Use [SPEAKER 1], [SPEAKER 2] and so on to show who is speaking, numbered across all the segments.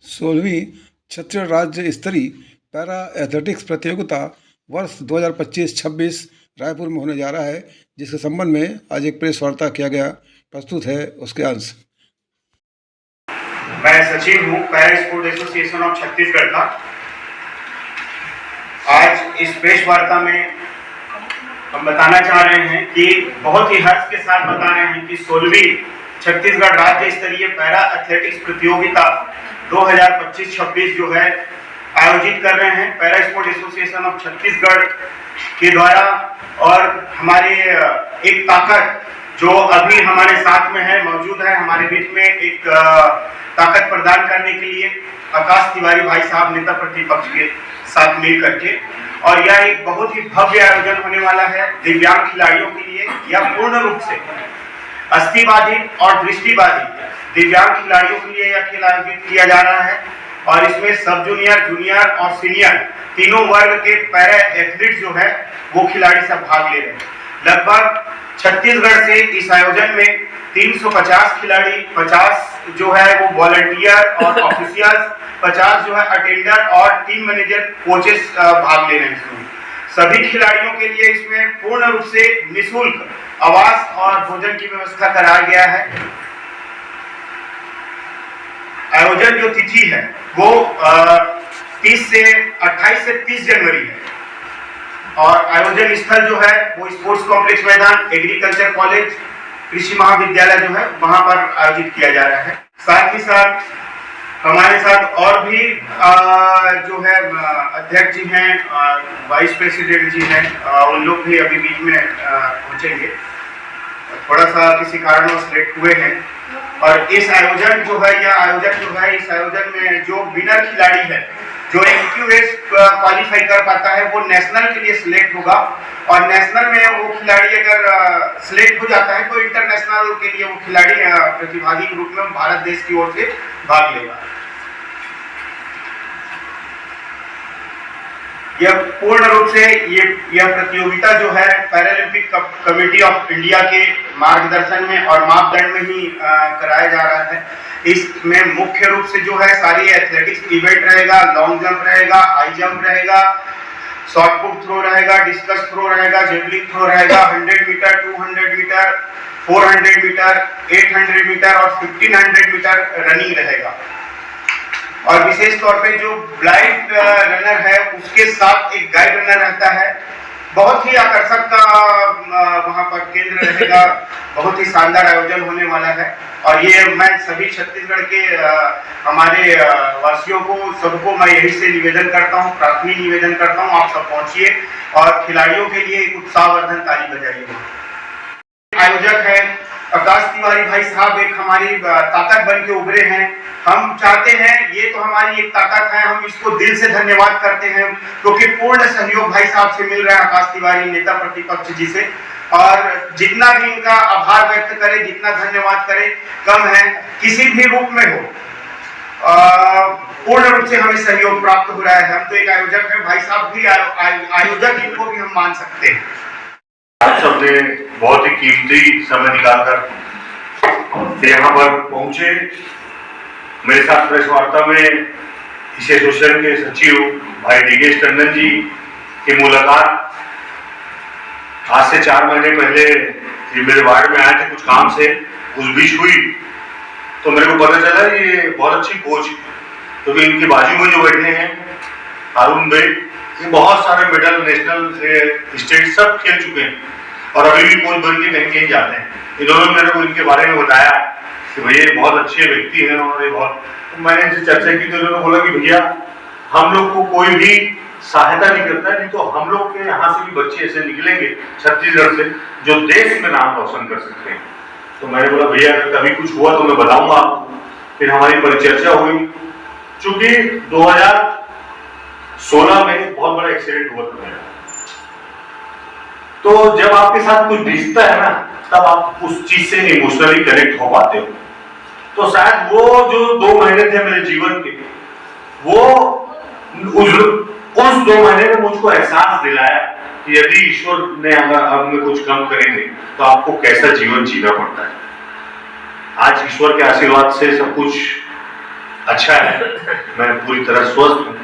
[SPEAKER 1] 16वीं छत्तीसगढ़ राज्य स्तरीय para athletics प्रतियोगिता वर्ष 2025-26 रायपुर में होने जा रहा है, जिसके संबंध में आज एक प्रेस वार्ता किया गया। प्रस्तुत है उसके अंश।
[SPEAKER 2] मैं सचिव हूँ para sport association of Chhattisgarh का। आज इस प्रेस वार्ता में हम बताना चाह रहे हैं कि बहुत ही हर्ष के साथ बता रहे हैं कि 16वीं छत्तीसगढ़ राज्य स्तरीय पैरा एथलेटिक्स प्रतियोगिता 2025-26 जो है आयोजित कर रहे हैं para sport association of Chhattisgarh के द्वारा। और हमारे एक ताकत जो अभी हमारे साथ में है, मौजूद है हमारे बीच में, एक ताकत प्रदान करने के लिए आकाश तिवारी भाई साहब नेता प्रतिपक्ष के साथ मिल करके, और यह एक बहुत ही भव्य आयोजन होने वाला है दिव्यांग खिलाड़ियों के लिए। यह पूर्ण रूप से अस्थिबाधित और दृष्टिबाधित दिव्यांग खिलाड़ियों के लिए यह खेल आयोजित किया जा रहा है। और इसमें सब जूनियर, जूनियर और सीनियर तीनों वर्ग के पैरा एथलीट जो है वो खिलाड़ी सब भाग ले रहे हैं। लगभग छत्तीसगढ़ से इस आयोजन में 350 खिलाड़ी, 50 जो है वो वॉलंटियर और ऑफिशियल्स, 50 जो है अटेंडर और टीम मैनेजर कोचेस भाग ले रहे हैं। इसमें सभी खिलाड़ियों के लिए इसमें पूर्ण रूप से निःशुल्क आवास और भोजन की व्यवस्था कराया गया है। आयोजन जो तिथि है वो 28 से 30 जनवरी है। और आयोजन स्थल जो है वो स्पोर्ट्स कॉम्प्लेक्स मैदान, एग्रीकल्चर कॉलेज, कृषि महाविद्यालय जो है वहां पर आयोजित किया जा रहा है। साथ ही साथ हमारे साथ और भी जो है अध्यक्ष जी हैं, वाइस प्रेसिडेंट जी हैं, उन लोग भी अभी बीच में पहुंचेंगे, थोड़ा सा किसी कारणवश लेट हुए हैं। और इस आयोजन जो है, यह आयोजन जो है, इस आयोजन में जो विनर खिलाड़ी है, जो MQS क्वालिफाई कर पाता है, वो नेशनल के लिए सिलेक्ट होगा। और नेशनल में वो खिलाड़ी अगर सिलेक्ट हो जाता है तो इंटरनेशनल के लिए वो खिलाड़ी प्रतिभागी के रूप में भारत देश की ओर से भाग लेगा। यह पूर्ण रूप से यह प्रतियोगिता जो है पैरालंपिक कमेटी ऑफ इंडिया के मार्गदर्शन में और मापदंड में ही कराया जा रहा है। इसमें मुख्य रूप से जो है सारी एथलेटिक्स इवेंट रहेगा, लॉन्ग जंप रहेगा, हाई जंप रहेगा, शॉर्ट पुट थ्रो रहेगा, डिस्कस थ्रो रहेगा, जेवलिन थ्रो रहेगा, 100 मीटर, 200 मीटर, 400 मीटर, 800 मीटर और 1500 मीटर रनिंग रहेगा। और विशेष तौर पे जो ब्लाइंड रनर है उसके साथ एक गाइड रनर रहता है। बहुत ही आकर्षक वहां पर केंद्र रहेगा। बहुत ही शानदार आयोजन होने वाला है। और ये मैं सभी छत्तीसगढ़ के हमारे वासियों को, सबको मैं यही से निवेदन करता हूँ, प्राथमिक निवेदन करता हूँ, आप सब पहुंचिए और खिलाड़ियों के लिए एक उत्साहवर्धन ताली बजाइए। आयोजक है आकाश तिवारी भाई साहब, एक हमारी ताकत बन के उभरे हैं। हम चाहते हैं, ये तो हमारी एक ताकत है, हम इसको दिल से धन्यवाद करते हैं क्योंकि पूर्ण सहयोग भाई साहब से मिल रहा है, आकाश तिवारी नेता प्रतिपक्ष जी से। और जितना भी इनका आभार व्यक्त करे, जितना धन्यवाद करे कम है। किसी भी रूप में हो, पूर्ण रूप से हमें सहयोग प्राप्त हो रहा है। हम तो एक आयोजक है, भाई साहब भी आयोजक, इनको भी हम मान सकते हैं।
[SPEAKER 3] आप सबने बहुत ही कीमती समय निकालकर यहाँ पर पहुंचे। मेरे साथ प्रेस वार्ता में इस एसोसिएशन के सचिव भाई दिगेश टंडन जी की मुलाकात आज से 4 महीने पहले ये मेरे वार्ड में आए थे कुछ काम से, उस बीच हुई तो मेरे को पता चला ये बहुत अच्छी कोच, क्योंकि इनके बाजू में जो बैठे हैं हारून भाई, ये बहुत सारे मेडल नेशनल स्टेट सब खेल चुके हैं और अभी भी कोच बन के कहीं कहीं जाते हैं। इन्होंने मेरे को इनके बारे में बताया कि भैया ये बहुत अच्छे व्यक्ति हैं और ये बहुत, तो मैंने इनसे चर्चा की तो इन्होंने बोला कि भैया हम लोग को कोई भी सहायता नहीं करता है, नहीं तो हम लोग के यहाँ से भी बच्चे ऐसे निकलेंगे छत्तीसगढ़ से जो देश में नाम रोशन कर सकते हैं। तो मैंने बोला भैया अगर कभी कुछ हुआ तो मैं बताऊंगा आपको। फिर हमारी परिचर्चा हुई। चूंकि 2016 में बहुत बड़ा एक्सीडेंट हुआ था मेरा, तो जब आपके साथ कुछ बीतता है ना, तब आप उस चीज से इमोशनली कनेक्ट हो पाते हो। तो शायद वो जो 2 महीने थे मेरे जीवन के, वो उस 2 महीने में मुझको एहसास दिलाया कि यदि ईश्वर ने अगर हमें कुछ कम करेंगे तो आपको कैसा जीवन जीना पड़ता है। आज ईश्वर के आशीर्वाद से सब कुछ अच्छा है, मैं पूरी तरह स्वस्थ हूँ,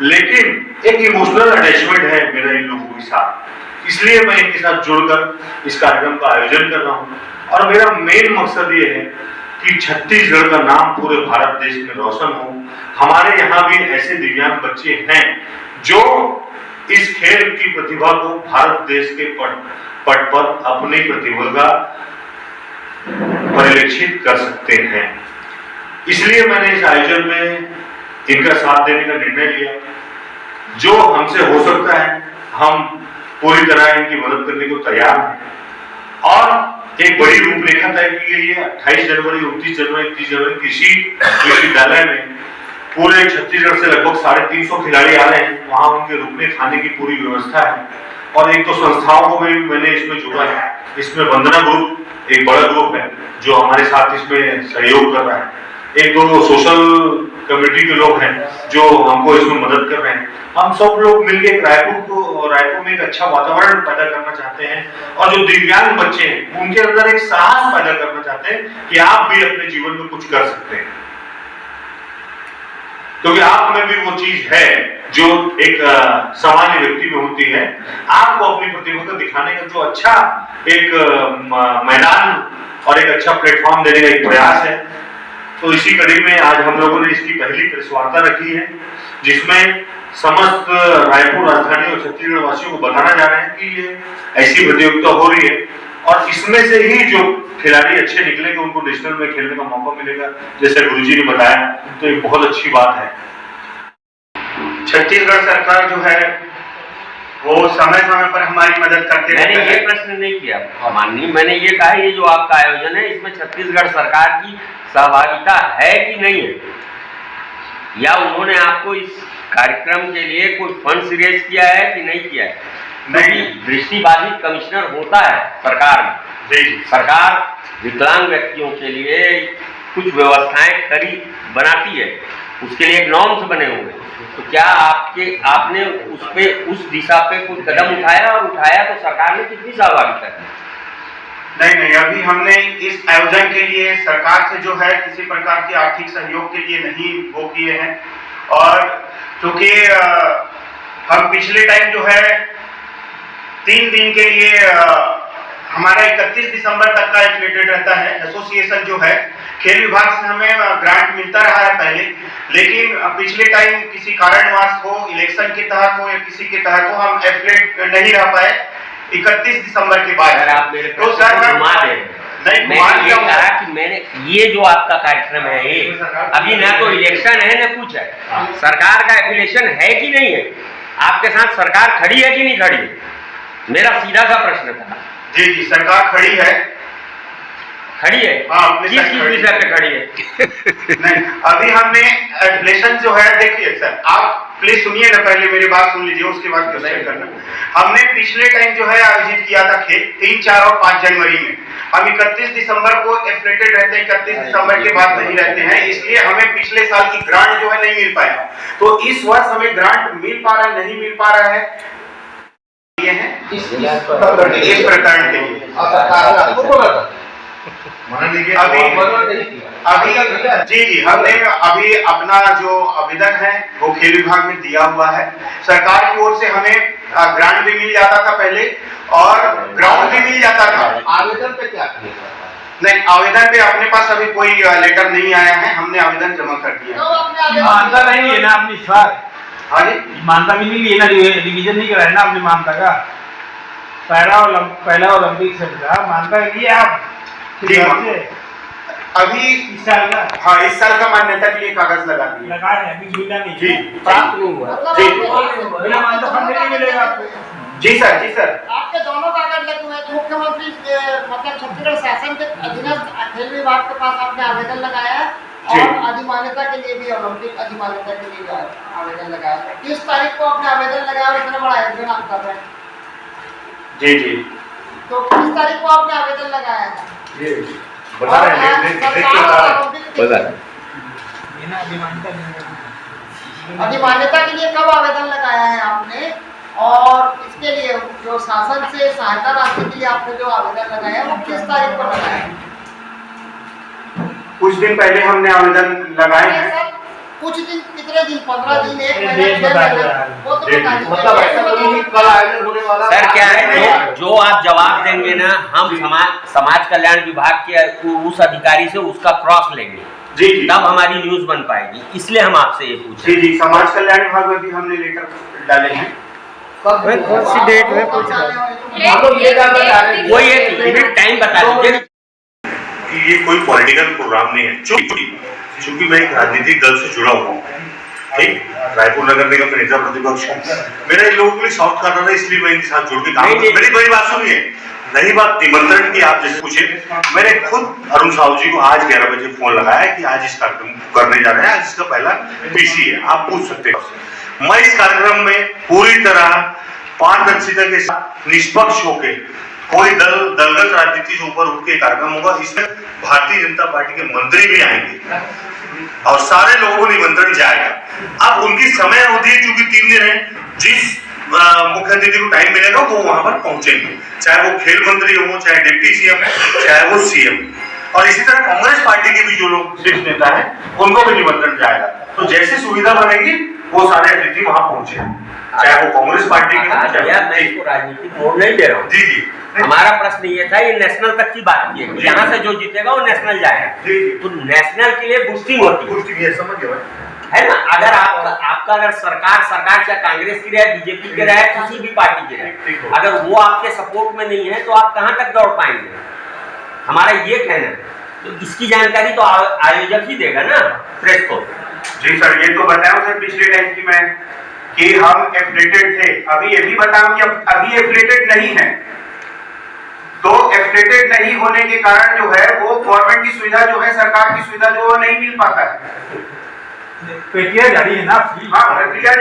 [SPEAKER 3] लेकिन एक इमोशनल अटैचमेंट है मेरा इन लोगों के साथ, इसलिए मैं इनके साथ जुड़कर इस कार्यक्रम का आयोजन कर रहा हूँ। और मेरा मेन मकसद ये है कि छत्तीसगढ़ का नाम पूरे भारत देश में रोशन हो। हमारे यहाँ भी ऐसे दिव्यांग बच्चे हैं जो इस खेल की प्रतिभा को भारत देश के पट पर अपनी प्रतिभा का परिलक्षित कर सकते हैं। इसलिए मैंने इस आयोजन में इनका साथ देने का निर्णय लिया। जो हमसे हो सकता है हम पूरी तरह इनकी मदद करने को तैयार हैं। और एक बड़ी रूपरेखा तय की गई है। 28 जनवरी, 29 जनवरी, 30 जनवरी कृषि विश्वविद्यालय में पूरे छत्तीसगढ़ से लगभग 350 खिलाड़ी आ रहे हैं। वहां उनके रुकने खाने की पूरी व्यवस्था है। और एक तो संस्थाओं को भी मैंने इसमें जोड़ा है। इसमें वंदना ग्रुप एक बड़ा ग्रुप है जो हमारे साथ इसमें सहयोग कर रहा है। एक दो सोशल कमेटी के लोग हैं जो हमको इसमें मदद कर रहे हैं। हम सब लोग मिलकर रायपुर में एक अच्छा वातावरण पैदा करना चाहते हैं। और जो दिव्यांग बच्चे हैं उनके अंदर एक साहस पैदा करना चाहते हैं कि आप भी अपने जीवन में कुछ कर सकते हैं, क्योंकि आप में भी वो चीज है जो एक सामान्य व्यक्ति में होती है। आपको अपनी प्रतिभा को दिखाने का जो अच्छा एक मैदान और एक अच्छा प्लेटफॉर्म देने का एक प्रयास है। तो इसी कड़ी में आज हम लोगों ने इसकी पहली प्रेस वार्ता रखी है, जिसमें समस्त रायपुर, राजधानी और छत्तीसगढ़ वासियों को बताना जा रहे हैं कि ये ऐसी प्रतियोगिता हो रही है और इसमें से ही जो खिलाड़ी अच्छे निकलेंगे उनको नेशनल में खेलने का मौका मिलेगा, जैसे गुरुजी ने बताया। तो ये बहुत अच्छी बात है।
[SPEAKER 2] छत्तीसगढ़ सरकार जो है वो समय समय पर हमारी मदद करते रहते हैं।
[SPEAKER 4] मैंने ये प्रश्न नहीं किया माननीय, मैंने ये कहा ये जो आपका आयोजन है इसमें छत्तीसगढ़ सरकार की सहभागिता है कि नहीं है, या उन्होंने आपको इस कार्यक्रम के लिए कोई फंड रेज किया है कि नहीं किया है? नहीं, दृष्टिबाधित कमिश्नर होता है सरकार में। सरकार विकलांग व्यक्तियों के लिए कुछ व्यवस्थाएं बनाती है, उसके लिए एक नॉर्म्स बने हुए। तो क्या आपने उस दिशा पे कोई कदम उठाया, और उठाया तो सरकार ने कितनी सहभागिता की?
[SPEAKER 2] नहीं, अभी हमने इस आयोजन के लिए सरकार से जो है किसी प्रकार के आर्थिक सहयोग के लिए नहीं वो किए हैं। और क्योंकि हम पिछले टाइम जो है 3 दिन के लिए हमारा 31 दिसंबर तक का एफिलिएटेड रहता है। एसोसिएशन जो है खेल विभाग से हमें ग्रांट मिलता रहा है पहले, लेकिन पिछले टाइम किसी कारणवश हो, इलेक्शन के तहत हो या किसी के तहत हो, हम एफिलिएट नहीं रह पाए 31 दिसंबर के बाद।
[SPEAKER 4] आप मेरे तो सर मैंने ये कहा कि मैंने ये जो आपका कार्यक्रम है ये अभी ना तो इलेक्शन है ना कुछ है, सरकार का एफिलिएशन है कि नहीं है? आपके साथ सरकार खड़ी है कि नहीं खड़ी है? मेरा सीधा सा प्रश्न था।
[SPEAKER 2] जी, सरकार खड़ी है।
[SPEAKER 4] खड़ी है?
[SPEAKER 2] हाँ,
[SPEAKER 4] किस विषय पे खड़ी है?
[SPEAKER 2] नहीं, अभी हमने एफिलिएशन जो है, देखिए सर आप प्लीज सुनिए ना, पहले मेरी बात सुन लीजिए, उसके बाद क्वेश्चन करना। हमने पिछले टाइम जो है आयोजित किया था खेल 3, 4 और 5 जनवरी में। हम 31 दिसंबर को एफिलिएटेड रहते हैं, 31 दिसंबर के बाद नहीं रहते हैं, इसलिए हमें पिछले साल की ग्रांट जो है नहीं मिल पाया। तो इस वर्ष हमें ग्रांट मिल पा रहा है, नहीं मिल पा रहा है, ये है इस प्रकरण के लिए। अभी जी हमने अभी अपना जो आवेदन है वो खेल विभाग में दिया हुआ है। सरकार की ओर से हमें ग्रांट भी मिल जाता था पहले और ग्राउंड भी मिल जाता था।
[SPEAKER 5] आवेदन पे क्या किया?
[SPEAKER 2] नहीं, आवेदन पे अपने पास अभी कोई लेटर नहीं आया है, हमने आवेदन जमा कर दिया।
[SPEAKER 5] मानता नहीं है ना अपनी सर?
[SPEAKER 2] हाँ जी,
[SPEAKER 5] मानता भी नहीं है ना, रिवीजन नहीं कराया ना अपनी मानता का। पहला ओलंपिक से मानता है कि आप
[SPEAKER 2] अभी
[SPEAKER 5] इस साल का,
[SPEAKER 2] हाँ इस साल का मान्यता के लिए कागज लगा दिए।
[SPEAKER 5] लगाए हैं, अभी मिला नहीं
[SPEAKER 2] जी,
[SPEAKER 5] प्राप्त नहीं हुआ
[SPEAKER 2] जी,
[SPEAKER 5] बिना मानता फंड नहीं मिलेगा आपको।
[SPEAKER 2] जी सर
[SPEAKER 6] आपके दोनों कागज लगे हुए हैं। मुख्यमंत्री मतलब छत्तीसगढ़ शासन के अधीनस्थ खेल विभाग के पास आपने आवेदन लगाया है और अधिमान्यता के लिए भी, ओलंपिक अधिमान्यता के लिए भी आवेदन लगाया है। 30 तारीख को आपने आवेदन लगाया और इतना बड़ा आयोजन आप कर रहे हैं।
[SPEAKER 2] जी,
[SPEAKER 6] तो 30 तारीख को आपने आवेदन लगाया है।
[SPEAKER 3] बता रहे हैं
[SPEAKER 6] अधिमान्यता के लिए कब आवेदन लगाया है आपने, और इसके लिए जो शासन से सहायता राशि के लिए आपने जो आवेदन लगाया है वो किस तारीख को लगाया है?
[SPEAKER 2] कुछ दिन पहले हमने आवेदन लगाए हैं।
[SPEAKER 6] कुछ दिन, कितने दिन, 15 दिन, 1 महीना,
[SPEAKER 5] डेट
[SPEAKER 6] 6
[SPEAKER 5] बता दो
[SPEAKER 6] महीना,
[SPEAKER 5] यार।
[SPEAKER 6] वो तो
[SPEAKER 3] डेट
[SPEAKER 6] बता दीजिए।
[SPEAKER 7] मतलब ऐसा तो नहीं कि कल आयोजन होने वाला
[SPEAKER 4] सर क्या है, जो आप जवाब देंगे ना, हम समाज कल्याण विभाग के उस अधिकारी से उसका क्रॉस लेंगे,
[SPEAKER 2] जी जी
[SPEAKER 4] तब हमारी न्यूज बन पाएगी, इसलिए हम आपसे ये पूछे।
[SPEAKER 2] जी जी, समाज कल्याण विभाग में भी हमने लेटर डाले हैं।
[SPEAKER 6] कौन सी डेट में पूछा?
[SPEAKER 7] हम लोग ये जानना चाह रहे हैं
[SPEAKER 4] कोई एक लिमिट टाइम बता दीजिए।
[SPEAKER 3] कि ये कोई पॉलिटिकल प्रोग्राम नहीं है, चूंकि मैं एक राजनीतिक दल से जुड़ा हुआ हूँ, ठीक, रायपुर नगर निगम में नेता प्रतिपक्ष हूँ, मेरा इन लोगों के लिए सॉफ्ट करना था, इसलिए मैं इनके साथ जुड़ के काम कर। मेरी बात सुनिए, नई बात निमंत्रण की आप जैसे पूछे, मैंने खुद अरुण साहू जी को आज 11 बजे फोन लगाया कि आज इस कार्यक्रम करने जा रहे हैं, आज इसका पहला पीसी है, आप पूछ सकते हैं। मैं इस कार्यक्रम में पूरी तरह पारदर्शिता के साथ निष्पक्ष होकर, कोई दलगत राजनीति से ऊपर उठ के कार्यक्रम होगा, इसमें भारतीय जनता पार्टी के मंत्री भी आएंगे और सारे लोगों को निमंत्रण जाएगा। अब उनकी समय अवधि चूंकि 3 दिन है, जिस मुख्य अतिथि को टाइम मिलेगा वो वहां पर पहुंचेंगे, चाहे वो खेल मंत्री हो, चाहे डिप्टी सीएम, चाहे वो सीएम, और इसी तरह कांग्रेस पार्टी के भी जो लोग शीर्ष नेता है उनको भी निमंत्रण जाएगा। तो जैसे सुविधा बनेगी वो सारे अतिथि वहां पहुंचे, चाहे वो कांग्रेस पार्टी के हो,
[SPEAKER 4] यार मैं इसको राजनीतिक मोड़ नहीं दे रहा हूँ।
[SPEAKER 3] जी जी,
[SPEAKER 4] हमारा प्रश्न ये था, ये नेशनल तक की बात की है, यहाँ से जो जीतेगा वो नेशनल जाएगा,
[SPEAKER 3] जी जी,
[SPEAKER 4] तो नेशनल के लिए बूस्टिंग होती है,
[SPEAKER 3] कुछ भी समझ गए
[SPEAKER 4] है ना। अगर आपका अगर सरकार चाहे कांग्रेस की रहे, बीजेपी की रहे, किसी भी पार्टी की रहे, अगर वो आपके सपोर्ट में नहीं है तो आप कहां तक दौड़ पाएंगे, हमारा ये कहना है। तो इसकी जानकारी तो आयोजक ही देगा ना प्रेस को।
[SPEAKER 2] जी सर, ये तो बताया सर पिछले टाइम की मैं कि हम एफिलेटेड थे, अभी ये भी बताऊं कि अभी एफिलेटेड नहीं है, तो एफिलेटेड नहीं होने के कारण जो है वो गवर्नमेंट की सुविधा जो है, सरकार की सुविधा जो नहीं मिल पाता है।
[SPEAKER 5] प्रक्रिया जारी है ना,
[SPEAKER 2] हाँ, प्रक्रिया